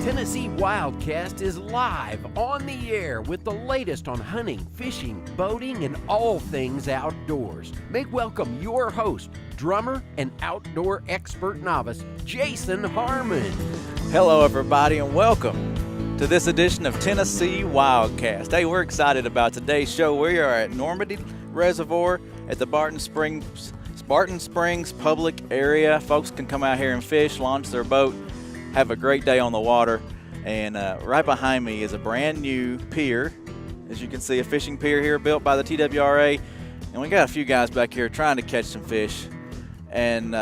Tennessee WildCast is live on the air with the latest on hunting, fishing, boating, and all things outdoors. Make welcome your host, drummer and outdoor expert novice, Jason Harmon. Hello, everybody, and welcome to this edition of Tennessee WildCast. Hey, we're excited about today's show. We are at Normandy Reservoir at the Spartan Springs public area. Folks can come out here and fish, launch their boat, have a great day on the water. And right behind me is a brand new pier. As you can see, a fishing pier here built by the TWRA. And we got a few guys back here trying to catch some fish. And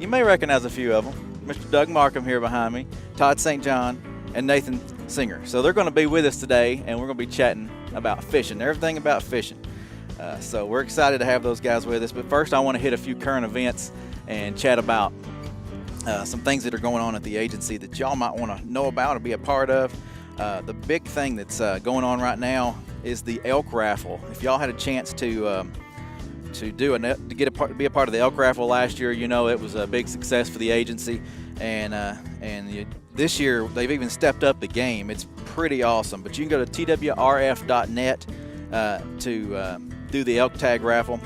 you may recognize a few of them. Mr. Doug Markham here behind me, Todd St. and Nathan Singer. So they're going to be with us today, and we're going to be chatting about fishing, everything about fishing. So we're excited to have those guys with us. But first, I want to hit a few current events and chat about some things that are going on at the agency that y'all might want to know about or be a part of. The big thing that's going on right now is the elk raffle. If y'all had a chance to be a part of the elk raffle last year, you know it was a big success for the agency, and this year they've even stepped up the game. It's pretty awesome. But you can go to TWRF.net to do the elk tag raffle.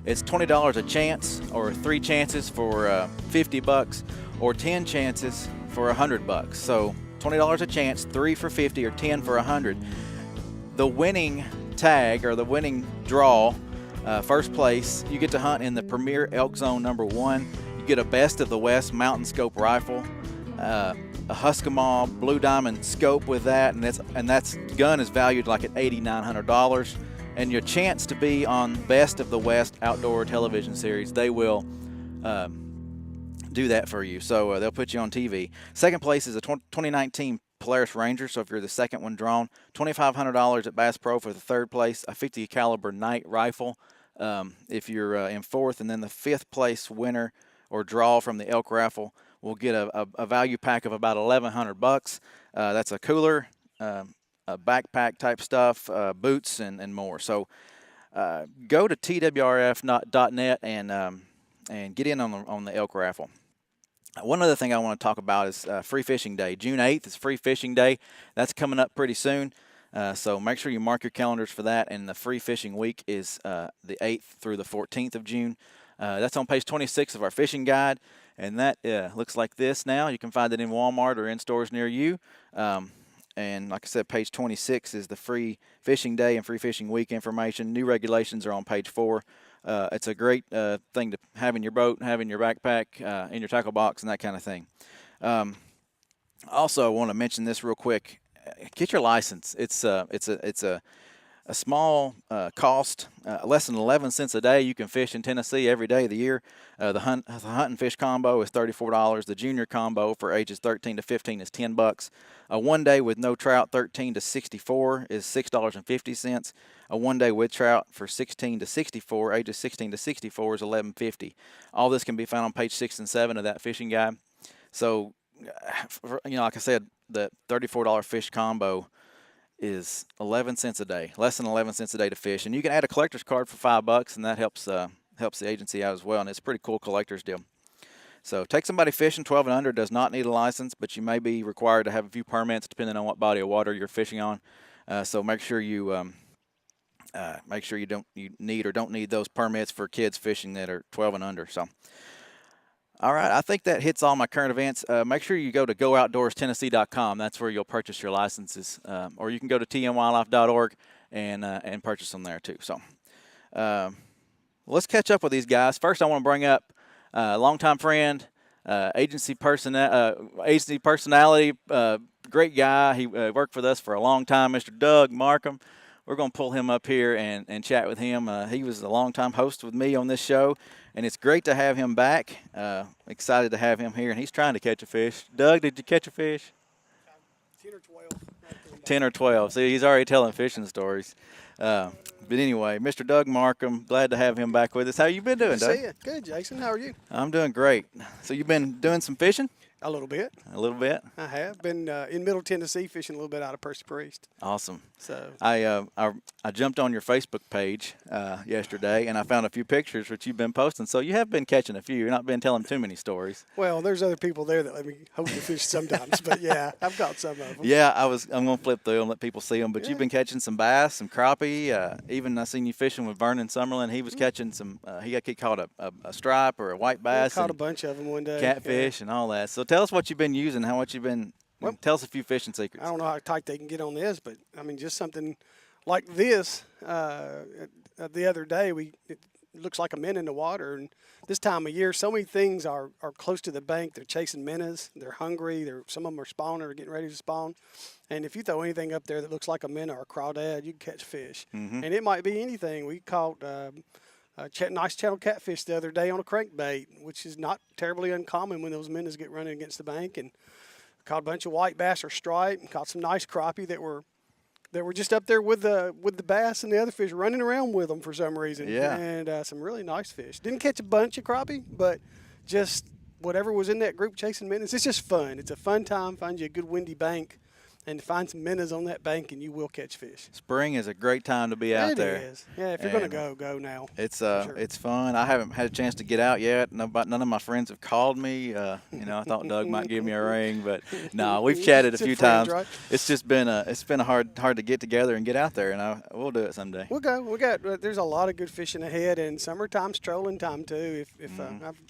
It's $20 a chance, or 3 chances for $50, or 10 chances for $100. So $20 a chance, 3 for $50, or 10 for $100. The winning tag, or the winning draw, first place, you get to hunt in the Premier Elk Zone #1. You get a Best of the West mountain scope rifle, a Husqvarna Blue Diamond scope with that, and that's gun is valued like at $8,900. And your chance to be on Best of the West outdoor television series, they will do that for you. So they'll put you on TV. Second place is a 2019 Polaris Ranger. So if you're the second one drawn, $2,500 at Bass Pro for the third place, a 50 caliber night rifle if you're in fourth, and then the fifth place winner or draw from the elk raffle will get a value pack of about $1,100. That's a cooler, backpack type stuff, boots, and more. So go to TWRF.net and get in on the elk raffle. One other thing I want to talk about is Free Fishing Day. June 8th is Free Fishing Day. That's coming up pretty soon. So make sure you mark your calendars for that. And the Free Fishing Week is the 8th through the 14th of June. That's on page 26 of our fishing guide. And that looks like this now. You can find it in Walmart or in stores near you. And like I said, page 26 is the Free Fishing Day and Free Fishing Week information. New regulations are on page 4. It's a great thing to have in your boat, have in your backpack, in your tackle box, and that kind of thing. Also, I want to mention this real quick. Get your license. It's a small cost, less than 11 cents a day. You can fish in Tennessee every day of the year. The hunt and fish combo is $34. The junior combo for ages 13 to 15 is $10. A 1 day with no trout, 13 to 64, is $6.50. A 1 day with trout for 16 to 64, ages 16 to 64, is $11.50. All this can be found on page 6 and 7 of that fishing guide. So, like I said, the $34 fish combo is 11 cents a day, less than 11 cents a day to fish. And you can add a collector's card for $5, and that helps the agency out as well. And it's a pretty cool collector's deal. So take somebody fishing. 12 and under does not need a license, but you may be required to have a few permits depending on what body of water you're fishing on. So make sure you need or don't need those permits for kids fishing that are 12 and under. So. All right, I think that hits all my current events. Make sure you go to gooutdoorstennessee.com. That's where you'll purchase your licenses. Or you can go to tnwildlife.org and purchase them there too. So let's catch up with these guys. First, I want to bring up longtime friend, agency personality, great guy. He worked with us for a long time, Mr. Doug Markham. We're going to pull him up here and chat with him. He was a longtime host with me on this show, and it's great to have him back. Excited to have him here, and he's trying to catch a fish. Doug, did you catch a fish? 10 or 12. 10 or 12. See, he's already telling fishing stories. But anyway, Mr. Doug Markham, glad to have him back with us. How you been doing, Doug? See you. Good, Jason. How are you? I'm doing great. So you've been doing some fishing? A little bit. A little bit? I have been in Middle Tennessee fishing a little bit out of Percy Priest. Awesome. So I jumped on your Facebook page yesterday, and I found a few pictures which you've been posting. So you have been catching a few. You've not been telling too many stories. well, there's other people there that let me hold the fish sometimes, but yeah, I've caught some of them. Yeah, I'm gonna flip through and let people see them. But you've been catching some bass, some crappie. Even I seen you fishing with Vernon Summerlin. He was catching some. He caught a stripe or a white bass. Caught a bunch of them one day. Catfish and all that. So tell us what you've been using, how much you've been. Well, tell us a few fishing secrets. I don't know how tight they can get on this, but I mean, just something like this. The other day, it looks like a minnow in the water, and this time of year, so many things are close to the bank. They're chasing minnows. They're hungry. Some of them are spawning or getting ready to spawn. And if you throw anything up there that looks like a minnow or a crawdad, you can catch fish. Mm-hmm. And it might be anything. We caught a nice channel catfish the other day on a crankbait, which is not terribly uncommon when those minnows get running against the bank. And caught a bunch of white bass or stripe, and caught some nice crappie that were just up there with the bass and the other fish running around with them for some reason. Yeah. And some really nice fish. Didn't catch a bunch of crappie, but just whatever was in that group chasing minnows. It's just fun. It's a fun time. Find you a good windy bank and find some minnows on that bank, and you will catch fish. Spring is a great time to be out there. It is. Yeah, if you're going to go now. It's sure. It's fun. I haven't had a chance to get out yet. None of my friends have called me. I thought Doug might give me a ring, but no, we've chatted a few times. Right? It's just been hard to get together and get out there, and we'll do it someday. We'll go. There's a lot of good fishing ahead, and summertime's trolling time too. If I've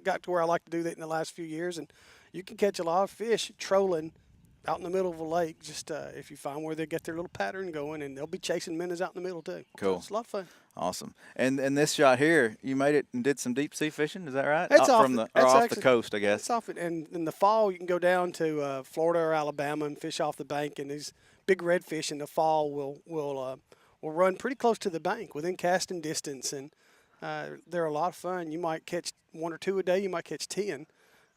got to where I like to do that in the last few years, and you can catch a lot of fish trolling out in the middle of a lake, just if you find where they get their little pattern going, and they'll be chasing minnows out in the middle too. Cool. So it's a lot of fun. Awesome. And this shot here, you made it and did some deep sea fishing. Is that right? It's off off the coast, I guess. It's off it, and in the fall you can go down to Florida or Alabama and fish off the bank, and these big redfish in the fall will run pretty close to the bank within casting distance, and they're a lot of fun. You might catch 1 or 2 a day. You might catch 10.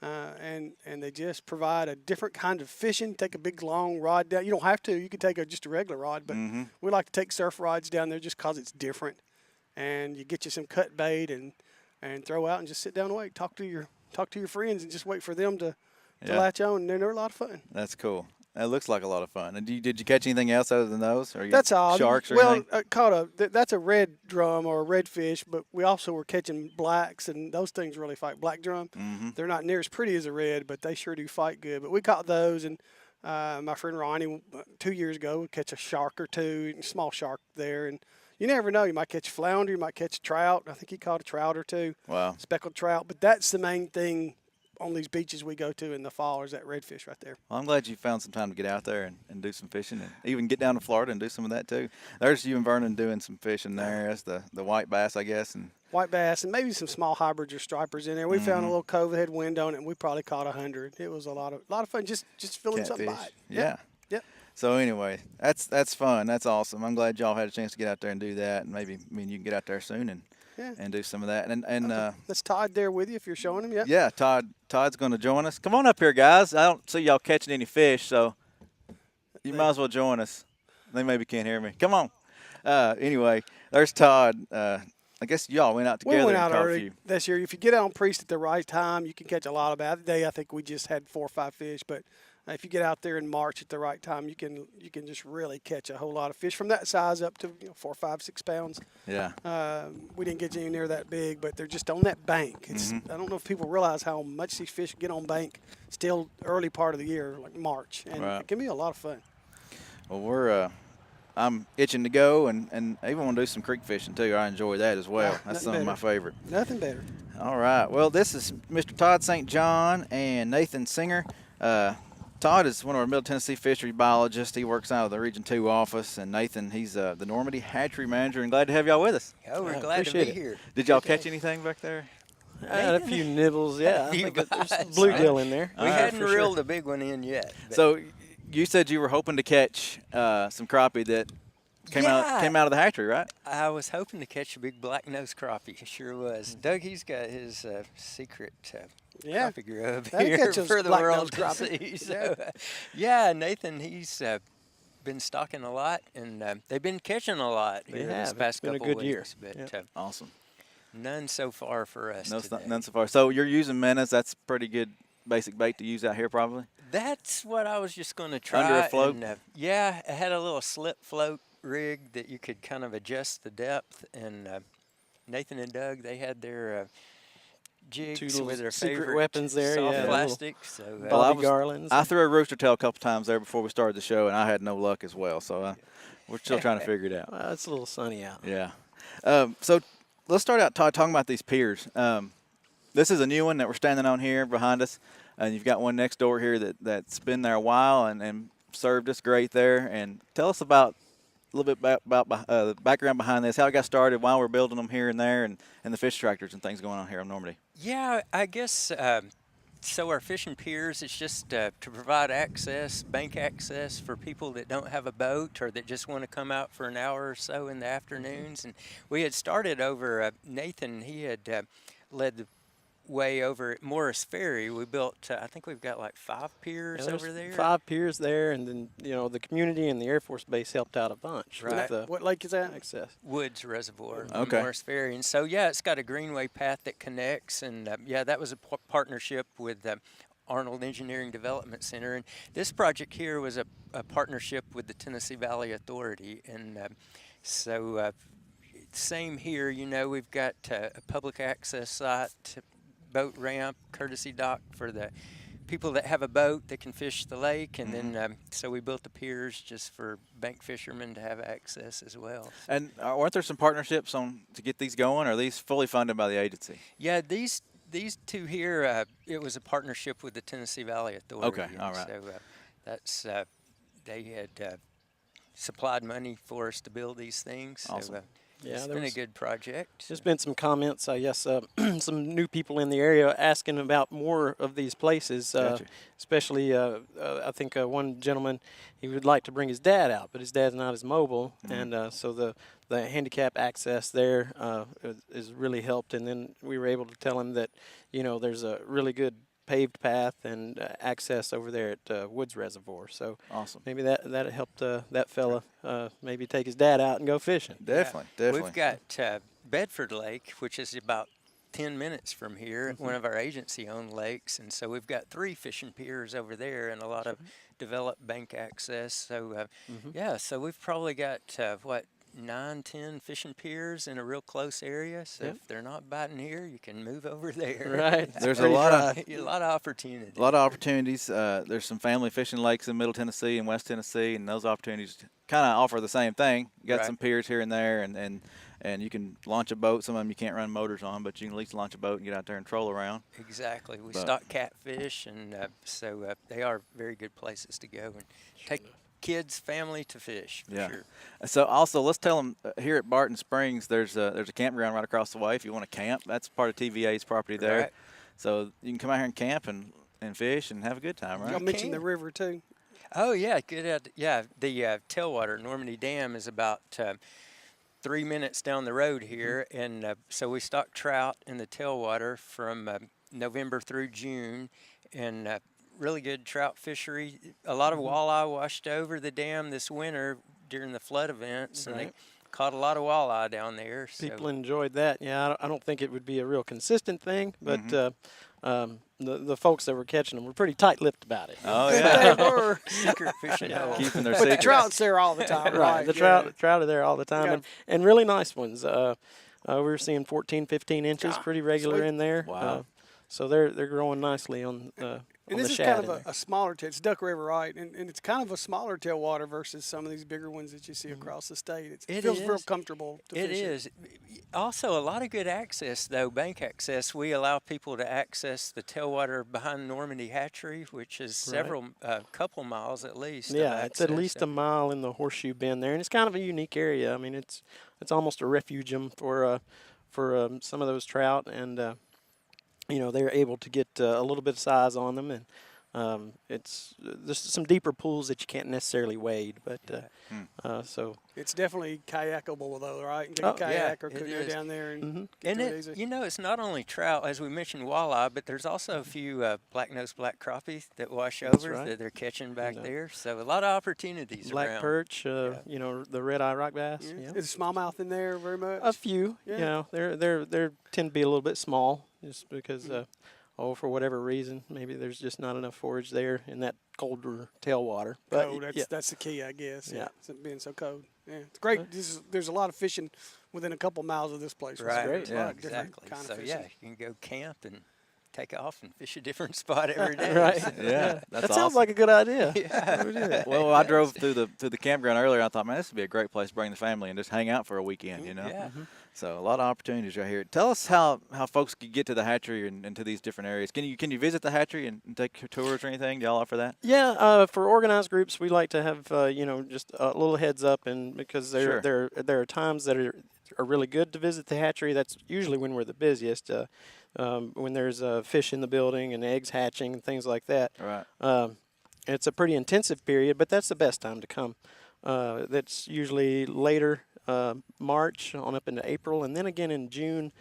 And they just provide a different kind of fishing. Take a big long rod down. You don't have to. You can take just a regular rod, but we like to take surf rods down there just because it's different. And you get you some cut bait and throw out and just sit down and wait. Talk to your friends and just wait for them to latch on. And they're a lot of fun. That's cool. That looks like a lot of fun. And did you catch anything else other than those? Or That's all. Sharks or well, anything? That's a red drum or a redfish, but we also were catching blacks, and those things really fight. Black drum, they're not near as pretty as a red, but they sure do fight good. But we caught those, and my friend Ronnie 2 years ago would catch a shark or two, a small shark there, and you never know. You might catch a flounder, you might catch a trout. I think he caught a trout or two. Wow. Speckled trout, but that's the main thing on these beaches we go to in the fall is that redfish right there. Well, I'm glad you found some time to get out there and do some fishing, and even get down to Florida and do some of that too. There's you and Vernon doing some fishing there. That's the white bass, I guess. And white bass and maybe some small hybrids or stripers in there. We found a little cove that had wind on it, and we probably caught 100. It was a lot of fun just filling catfish. something by it. Yeah. Yep. So anyway, that's fun. That's awesome. I'm glad y'all had a chance to get out there and do that, and maybe you can get out there soon and do some of that. And that's Todd there with you if you're showing him. Yeah. Yeah, Todd's going to join us. Come on up here, guys. I don't see y'all catching any fish, so you might as well join us. They maybe can't hear me. Come on. Anyway, there's Todd. I guess y'all went out together. We went out and caught a early few. this year. If you get out on Priest at the right time, you can catch a lot of bass. Today I think we just had 4 or 5 fish, but if you get out there in March at the right time, you can just really catch a whole lot of fish from that size up to 4, 5, 6 pounds. Yeah. We didn't get any near that big, but they're just on that bank. It's I don't know if people realize how much these fish get on bank still early part of the year, like March, and it can be a lot of fun. Well, I'm itching to go, and I even want to do some creek fishing too. I enjoy that as well. That's some of my favorite. Nothing better. All right. Well, this is Mr. Todd St. John and Nathan Singer. Todd is one of our Middle Tennessee Fisheries Biologists. He works out of the Region 2 office. And Nathan, he's the Normandy Hatchery Manager. And glad to have y'all with us. Oh, we're glad to be here. Did y'all catch anything back there? I had a few nibbles, yeah. A few I think there's some bites. bluegill in there. We hadn't reeled a big one in yet. So you said you were hoping to catch some crappie that came out of the hatchery, right? I was hoping to catch a big black-nosed crappie. Sure was. Doug, he's got his secret crappie grub here for the world to see. So, Nathan, he's been stocking a lot, and they've been catching a lot here this past couple been a good weeks. year. But awesome. none so far for us today. None so far. So you're using minnows. That's pretty good basic bait to use out here, probably. That's what I was just going to try. Under a float? And, yeah, it had a little slip float rig that you could kind of adjust the depth. And Nathan and Doug, they had their jigs with their secret favorite weapons there, soft plastic. So Bobby Garlands. I threw a rooster tail a couple times there before we started the show, and I had no luck as well. So we're still trying to figure it out. Well, it's a little sunny out. Yeah. So let's start out talking about these piers. This is a new one that we're standing on here behind us, and you've got one next door here that's been there a while and served us great there. And tell us about a little bit about the background behind this, how it got started, why we're building them here and there, and the fish tractors and things going on here in Normandy. Yeah, I guess so our fishing piers, it's just to provide access, bank access for people that don't have a boat or that just want to come out for an hour or so in the afternoons. And we had started over, Nathan, he had led the way over at Morris Ferry. We built, I think we've got like 5 piers over there. 5 piers there, and then, the community and the Air Force Base helped out a bunch. Right. With, what lake is that? Access. Woods Reservoir, Okay. Morris Ferry. And so, yeah, it's got a greenway path that connects. And, yeah, that was a partnership with Arnold Engineering Development Center. And this project here was a partnership with the Tennessee Valley Authority. And so same here, we've got a public access site, boat ramp, courtesy dock for the people that have a boat that can fish the lake, and then so we built the piers just for bank fishermen to have access as well. And weren't there some partnerships to get these going, or are these fully funded by the agency? Yeah, these 2 here, it was a partnership with the Tennessee Valley Authority. Okay, all right. So that's they had supplied money for us to build these things. Awesome. So, Yeah, it's been a good project. There's been some comments, I guess, some new people in the area asking about more of these places, Gotcha. especially I think one gentleman, he would like to bring his dad out, but his dad's not as mobile, and so the handicap access there is really helped. And then we were able to tell him that, there's a really good paved path and access over there at Woods Reservoir. So awesome. Maybe that helped that fella maybe take his dad out and go fishing. Definitely. We've got Bedford Lake, which is about 10 minutes from here, one of our agency-owned lakes, and so we've got 3 fishing piers over there and a lot of developed bank access. So yeah, so we've probably got 9-10 fishing piers in a real close area. So if they're not biting here, you can move over there. Right. There's a lot of opportunities. A lot of opportunities. There's some family fishing lakes in Middle Tennessee and West Tennessee, and those opportunities kind of offer the same thing. You got some piers here and there, and you can launch a boat. Some of them you can't run motors on, but you can at least launch a boat and get out there and troll around. Exactly. We stock catfish, and so they are very good places to go and take kids, family to fish. For sure. So also, let's tell them here at Barton Springs, there's a campground right across the way. If you want to camp, that's part of TVA's property there. Right. So you can come out here and camp and fish and have a good time, right? Y'all mentioned the river too. Oh yeah, good. Yeah, the tailwater Normandy Dam is about 3 minutes down the road here, and so we stock trout in the tailwater from November through June, and really good trout fishery. A lot of walleye washed over the dam this winter during the flood events, and they caught a lot of walleye down there. People enjoyed that. Yeah, I don't think it would be a real consistent thing, but the folks that were catching them were pretty tight-lipped about it. Oh, yeah. They were. Secret fishing hole. Keeping their But secrets. the trout's there all the time, right? The trout are there all the time, and really nice ones. We were seeing 14, 15 inches pretty regular in there. Wow. So they're growing nicely on And this is kind of a smaller tail. It's Duck River, right? And it's kind of a smaller tailwater versus some of these bigger ones that you see across the state. It feels real comfortable to fish. It is. Also, a lot of good access, though, bank access. We allow people to access the tailwater behind Normandy Hatchery, which is couple miles at least. Yeah, it's at least a mile in the horseshoe bend there, and it's kind of a unique area. I mean, it's almost a refugium for some of those trout, and they're able to get a little bit of size on them, and there's some deeper pools that you can't necessarily wade, but so it's definitely kayakable though, right? You can get a kayak or canoe down there and get to it easy. It's not only trout, as we mentioned walleye, but there's also a few black-nosed black crappie that wash over that they're catching back there. So a lot of opportunities black around. perch, the red-eye rock bass. Yeah. Is smallmouth in there very much? A few. They're tend to be a little bit small, just because for whatever reason, maybe there's just not enough forage there in that colder tailwater. But cold, that's the key, I guess. Yeah. It's being so cold. Yeah, it's great. There's a lot of fishing within a couple miles of this place. Right. Great. A lot of Exactly. kind of So fishing. you can go camp and take off and fish a different spot every day. Right. So. Yeah, That sounds like a good idea. Yeah. Well, I drove through the campground earlier. I thought, man, this would be a great place to bring the family and just hang out for a weekend, you know? Yeah. So a lot of opportunities right here. Tell us how folks can get to the hatchery and to these different areas. Can you visit the hatchery and take tours or anything? Do y'all offer that? Yeah, for organized groups, we like to have just a little heads up, and because there are times that are really good to visit the hatchery. That's usually when we're the busiest. When there's fish in the building and eggs hatching and things like that. Right. It's a pretty intensive period, but that's the best time to come. That's usually later March on up into April, and then again in June.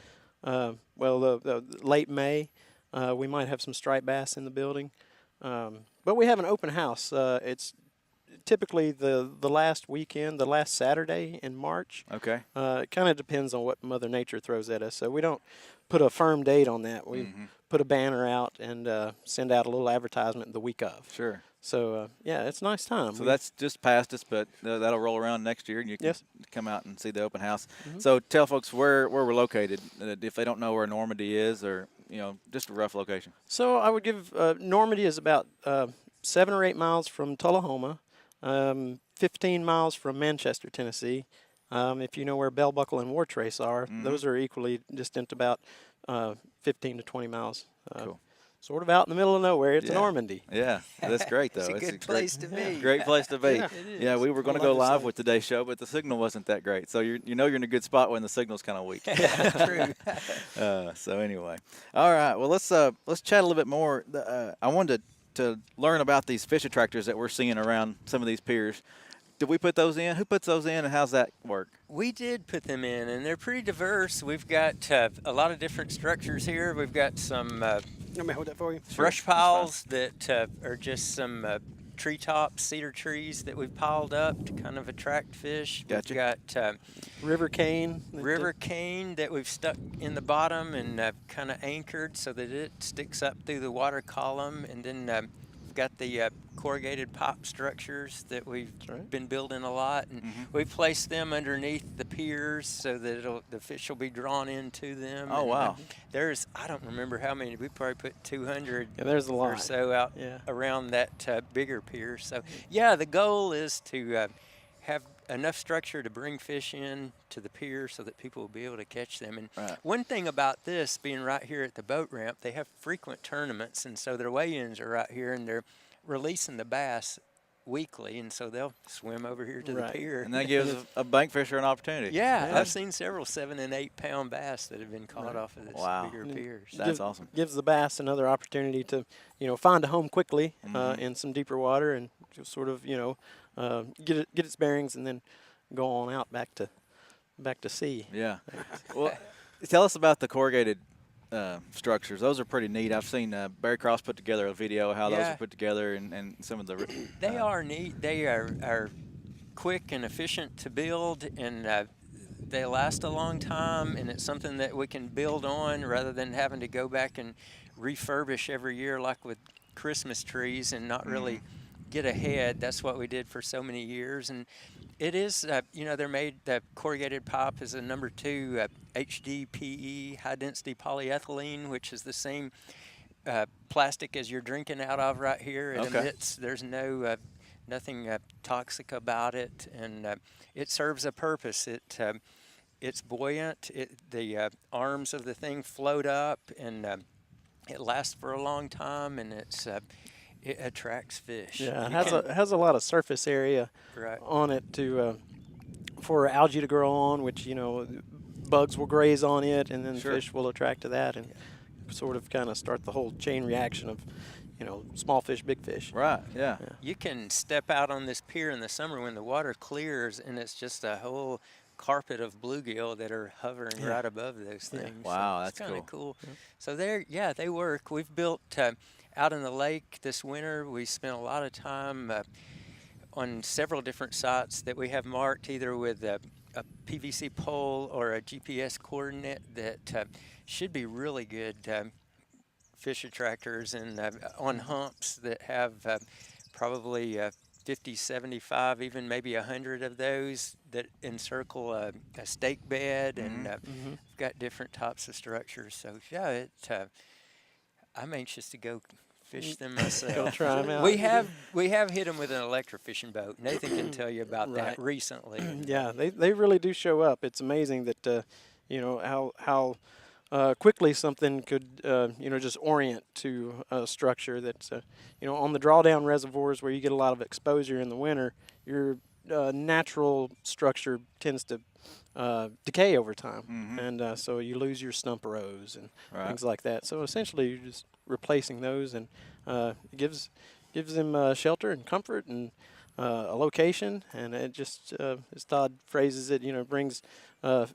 The late May, we might have some striped bass in the building. But we have an open house. It's typically the last weekend, the last Saturday in March. Okay. It kind of depends on what Mother Nature throws at us. So we don't put a firm date on that. We put a banner out and send out a little advertisement the week of. Sure. So, it's a nice time. So that's just past us, but that'll roll around next year, and you can come out and see the open house. So tell folks where we're located, if they don't know where Normandy is, or just a rough location. So I would give Normandy is about 7 or 8 miles from Tullahoma, 15 miles from Manchester, Tennessee. If you know where Bell Buckle and War Trace are, those are equally distant, about 15 to 20 miles. Cool. Sort of out in the middle of nowhere. It's Normandy. Yeah, that's great, though. It's a good place to be. Great place to be. Yeah, We were going to go live with today's show, but the signal wasn't that great. So you're in a good spot when the signal's kind of weak. Yeah, true. So anyway, all right. Well, let's chat a little bit more. I wanted to learn about these fish attractors that we're seeing around some of these piers. Did we put those in? Who puts those in, and how's that work? We did put them in, and they're pretty diverse. We've got a lot of different structures here. We've got some Let me hold that for you. brush piles that are just some treetops, cedar trees that we've piled up to kind of attract fish. Gotcha. We've got River cane. river cane that we've stuck in the bottom and kind of anchored so that it sticks up through the water column. And then we've got the corrugated pipe structures that we've been building a lot, and we place them underneath the piers so that the fish will be drawn into them. Oh, and, wow. There's, I don't remember how many, we probably put 200 there's a lot or so out around that bigger pier. So the goal is to have enough structure to bring fish in to the pier so that people will be able to catch them. And one thing about this being right here at the boat ramp, they have frequent tournaments, and so their weigh-ins are right here, and they're releasing the bass weekly, and so they'll swim over here to the pier. And that gives a bank fisher an opportunity. Yeah, I've seen several 7 and 8 pound bass that have been caught off of this bigger piers. That's awesome. Gives the bass another opportunity to, find a home quickly in some deeper water, and just sort of, get its bearings, and then go on out back to sea. Yeah. Well, tell us about the corrugated structures. Those are pretty neat. I've seen Barry Cross put together a video of how those are put together, and some of the. They are neat. They are quick and efficient to build, and they last a long time. And it's something that we can build on rather than having to go back and refurbish every year, like with Christmas trees, and not really get ahead. That's what we did for so many years, and it is, they're made, the corrugated pipe is a number 2 HDPE, high-density polyethylene, which is the same plastic as you're drinking out of right here. It emits, there's nothing toxic about it, and it serves a purpose. It's buoyant. The arms of the thing float up, and it lasts for a long time, and it attracts fish. Yeah, it has a lot of surface area on it for algae to grow on, which bugs will graze on it, and then fish will attract to that, and sort of kind of start the whole chain reaction of small fish, big fish. Right. Yeah. You can step out on this pier in the summer when the water clears, and it's just a whole carpet of bluegill that are hovering right above those things. Wow, so that's kind of cool. Yeah. So they work. We've built out in the lake this winter. We spent a lot of time on several different sites that we have marked either with a PVC pole or a GPS coordinate that should be really good fish attractors and on humps that have probably 50, 75, even maybe 100 of those that encircle a stake bed, and we've got different types of structures. So yeah, I'm anxious to go fish them myself. Go try them out. We have hit them with an electrofishing boat. Nathan can tell you about that recently. Yeah, they really do show up. It's amazing that how quickly something could just orient to a structure that's on the drawdown reservoirs where you get a lot of exposure in the winter. Your natural structure tends to decay over time, and so you lose your stump rows and things like that. So essentially, you're just replacing those, and it gives them shelter and comfort and a location, and it just, as Todd phrases it, brings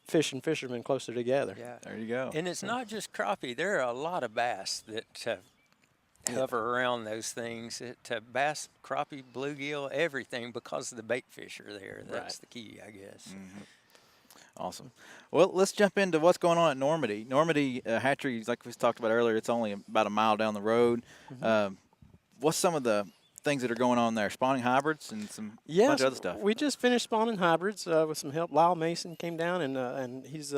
fish and fishermen closer together. Yeah, there you go. And it's not just crappie. There are a lot of bass that hover around those things. Bass, crappie, bluegill, everything, because the bait fish are there. That's the key, I guess. Awesome. Well, let's jump into what's going on at Normandy. Normandy Hatchery, like we talked about earlier, it's only about a mile down the road. What's some of the things that are going on there? Spawning hybrids and bunch of other stuff. We just finished spawning hybrids with some help. Lyle Mason came down, and he's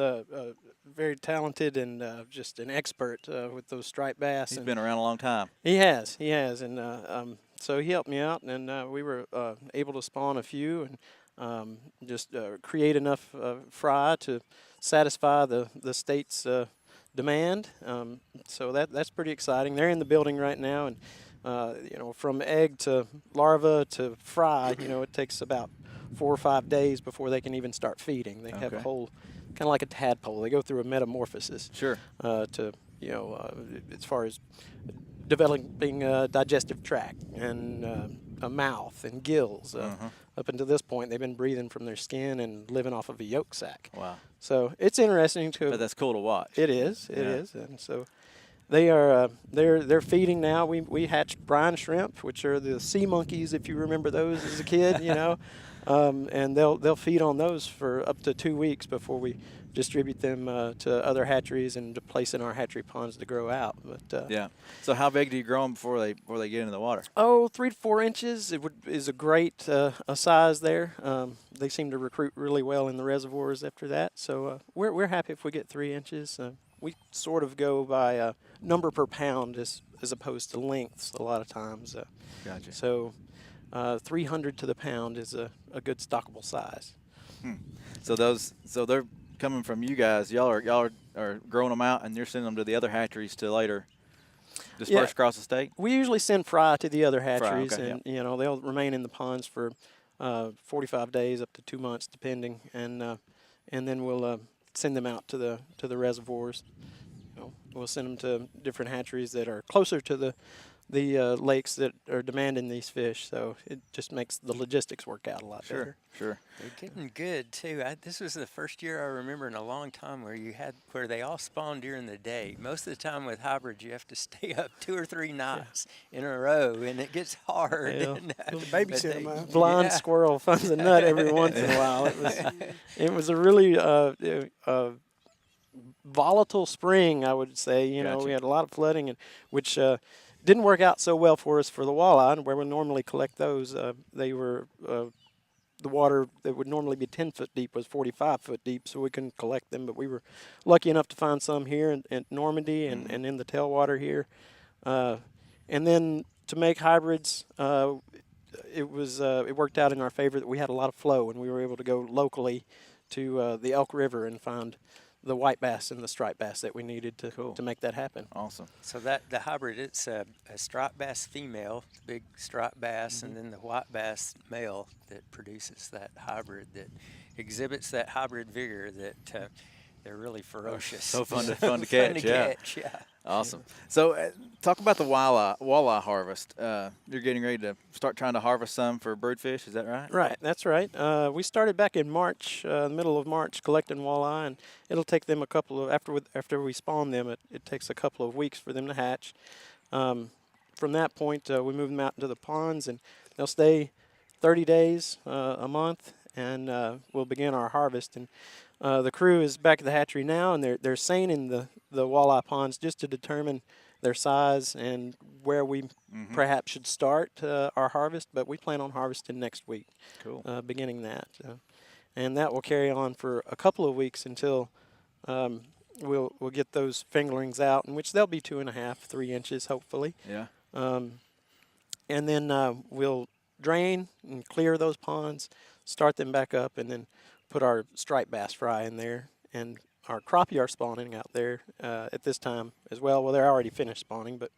very talented and just an expert with those striped bass. He's been around a long time. He has, and so he helped me out, and we were able to spawn a few and just create enough fry to satisfy the state's demand. So that's pretty exciting. They're in the building right now, and from egg to larva to fry, it takes about 4 or 5 days before they can even start feeding. They have a whole, kind of like a tadpole. They go through a metamorphosis. Sure. To as far as developing a digestive tract and a mouth and gills. Up until this point, they've been breathing from their skin and living off of a yolk sac. Wow. So it's interesting to. But that's cool to watch. It is. It is, and so. They are they're feeding now. We hatch brine shrimp, which are the sea monkeys, if you remember those as a kid, and they'll feed on those for up to 2 weeks before we distribute them to other hatcheries and to place in our hatchery ponds to grow out. But yeah. So how big do you grow them before they get into the water? 3 to 4 inches is a great a size there. They seem to recruit really well in the reservoirs after that. So we're happy if we get 3 inches. We sort of go by number per pound as opposed to lengths a lot of times. Gotcha. So 300 to the pound is a good stockable size. So they're coming from you guys. Y'all are growing them out, and you're sending them to the other hatcheries to later disperse across the state? We usually send fry to the other hatcheries, okay, and they'll remain in the ponds for 45 days up to 2 months, depending, and then we'll send them out to the reservoirs. We'll send them to different hatcheries that are closer to the lakes that are demanding these fish, so it just makes the logistics work out a lot better. Sure. They're getting good too. This was the first year I remember in a long time where they all spawn during the day. Most of the time with hybrids, you have to stay up 2 or 3 nights in a row, and it gets hard. Yeah. Babysit them. Blind squirrel finds a nut every once in a while. It was a really volatile spring, I would say. Gotcha. We had a lot of flooding, which didn't work out so well for us for the walleye, where we normally collect those. They were the water that would normally be 10 foot deep was 45 foot deep, so we couldn't collect them. But we were lucky enough to find some here in Normandy and in the tailwater here. And then to make hybrids, it worked out in our favor that we had a lot of flow, and we were able to go locally to the Elk River and find the white bass and the striped bass that we needed to make that happen. Awesome. So the hybrid, it's a striped bass female, big striped bass, and then the white bass male that produces that hybrid that exhibits that hybrid vigor that they're really ferocious. So fun to catch. Yeah. Awesome. So talk about the walleye harvest. You're getting ready to start trying to harvest some for birdfish, is that right? Right, that's right. We started back in March, the middle of March, collecting walleye, and it'll take them after we spawn them, it takes a couple of weeks for them to hatch. From that point, we move them out into the ponds, and they'll stay 30 days, a month, and we'll begin our harvest. And the crew is back at the hatchery now, and they're seining the walleye ponds just to determine their size and where we perhaps should start our harvest. But we plan on harvesting next week. Cool. Beginning that. And that will carry on for a couple of weeks until we'll get those fingerlings out, in which they'll be 2.5, 3 inches, hopefully. Yeah. And then we'll drain and clear those ponds, start them back up, and then put our striped bass fry in there. And our crappie are spawning out there at this time as well. Well, they're already finished spawning, but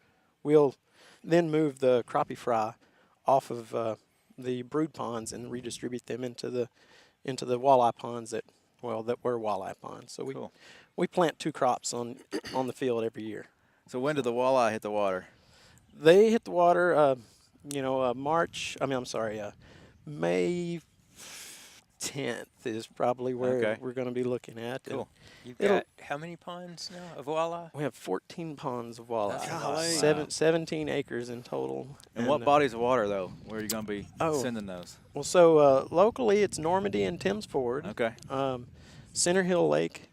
we'll then move the crappie fry off of the brood ponds and redistribute them into the walleye ponds that were walleye ponds. So we plant 2 crops on the field every year. So when do the walleye hit the water? They hit the water, May 10th is probably where we're going to be looking at. Cool. You've got how many ponds now of walleye? We have 14 ponds of walleye. Wow. 17 acres in total. And what bodies of water, though? Where are you going to be sending those? Well, so locally it's Normandy and Timms Ford. Okay. Center Hill Lake.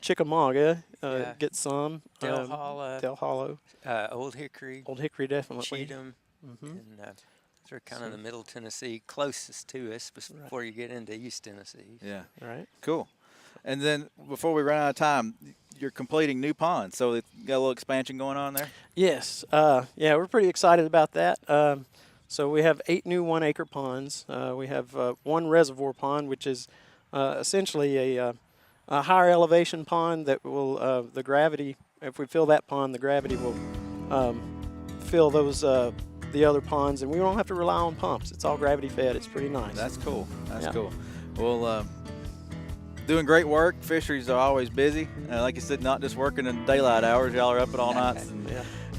Chickamauga gets some. Del Hollow. Old Hickory. Old Hickory, definitely. Cheatham. And they're kind of the middle Tennessee, closest to us before you get into East Tennessee. Yeah. Right. Cool. And then before we run out of time, you're completing new ponds, so you got a little expansion going on there? Yes. We're pretty excited about that. So we have 8 new 1-acre ponds. We have 1 reservoir pond, which is essentially a higher elevation pond that will, the gravity, if we fill that pond, the gravity will fill those the other ponds, and we don't have to rely on pumps. It's all gravity fed. It's pretty nice. That's cool. That's cool. Well, doing great work. Fisheries are always busy. Like you said, not just working in daylight hours. Y'all are up at all nights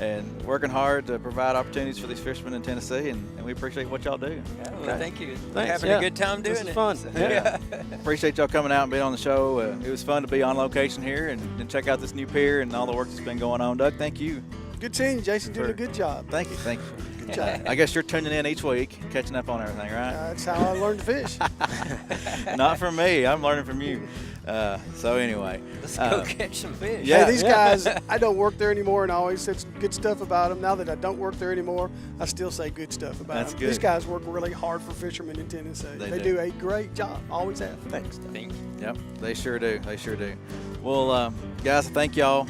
and working hard to provide opportunities for these fishermen in Tennessee, and we appreciate what y'all do. Yeah, well, thank you. Thanks. Having a good time doing this is it. fun. Appreciate y'all coming out and being on the show. It was fun to be on location here and check out this new pier and all the work that's been going on. Doug, thank you. Good seeing you, Jason. Doing a good job. Thank you. Good job. I guess you're tuning in each week, catching up on everything, right? That's how I learned to fish. Not from me. I'm learning from you. So anyway. Let's go catch some fish. Yeah. Hey, these guys, I don't work there anymore, and I always said good stuff about them. Now that I don't work there anymore, I still say good stuff about That's them. good. These guys work really hard for fishermen in Tennessee. They do a great job. Always have. Thanks. Thank you. Yep, they sure do. They sure do. Well, guys, thank y'all.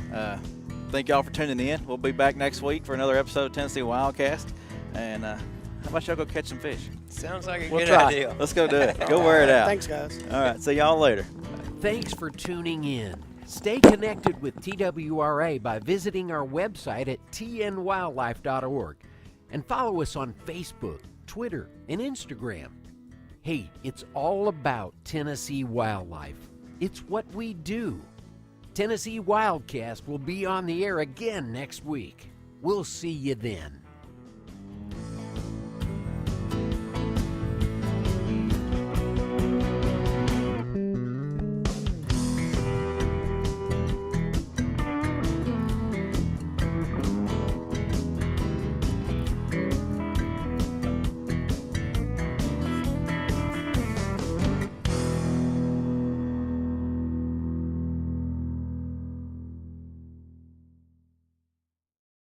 Thank y'all for tuning in. We'll be back next week for another episode of Tennessee WildCast. And how about y'all go catch some fish? Sounds like a We'll good try. idea. Let's go do it. Go wear it out. Thanks, guys. All right, see y'all later. Thanks for tuning in. Stay connected with TWRA by visiting our website at tnwildlife.org and follow us on Facebook, Twitter, and Instagram. Hey, it's all about Tennessee wildlife. It's what we do. Tennessee WildCast will be on the air again next week. We'll see you then.